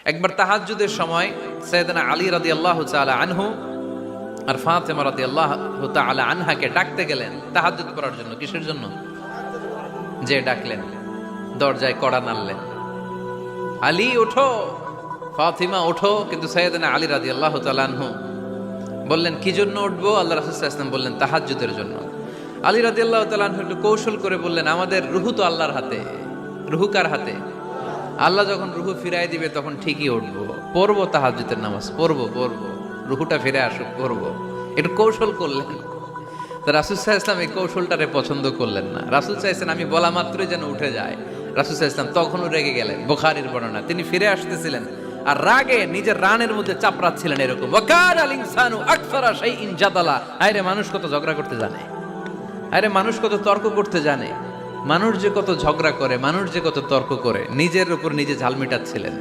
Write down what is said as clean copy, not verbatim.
একবার তাহাজ্জুদের সময় সাইয়েদনা আলী রাদিয়াল্লাহু তাআলা আনহু আর ফাতেমা রাদিয়াল্লাহু তাআলা আনহাকে ডাকতে গেলেন তাহাজ্জুদ পড়ার জন্য। কিসের জন্য? যে ডাকলেন, দরজায় কড়া নাড়লেন, আলী ওঠো, ফাতিমা ওঠো। কিন্তু সাইয়েদনা আলী রাদিয়াল্লাহু তাআলা আনহু বললেন কি জন্য উঠবো? আল্লাহ রাসূল সাল্লাল্লাহু আলাইহি ওয়াসাল্লাম বললেন তাহাজ্জুদের জন্য। আলী রাদিয়াল্লাহু তাআলা আনহু একটু কৌশল করে বললেন, আমাদের রুহু তো আল্লাহর হাতে। রুহু কার হাতে? আল্লাহ যখন রুহু ফিরাই দিবে তখন ঠিকই উঠবো, পড়বো তাহাজ্জুদের নামাজ, পড়বো রুহুটা ফিরে আসুক, পড়বো। একটু কৌশল করলেন। তো রাসূল সাল্লাল্লাহু আলাইহি ওয়াসাল্লাম এই কৌশলটারে পছন্দ করলেন না। রাসূল সাল্লাল্লাহু আলাইহি ওয়াসাল্লাম আমি বলা মাত্রই যেন উঠে যায়। রাসূল সাল্লাল্লাহু আলাইহি ওয়াসাল্লাম তখনও রেগে গেলেন। বুখারীর বর্ণনা, তিনি ফিরে আসতেছিলেন আর রাগে নিজের রানের মধ্যে চাপড়াচ্ছিলেন এরকম, ওয়াকানাল ইনসানু আকসারা শাইইন জাদালা। আরে মানুষ কত ঝগড়া করতে জানে, আরে মানুষ কত তর্ক করতে জানে, মানুষ যে কত ঝগড়া করে, মানুষ যে কত তর্ক করে, নিজের উপর নিজে ঝাল মেটাচ্ছিলেন।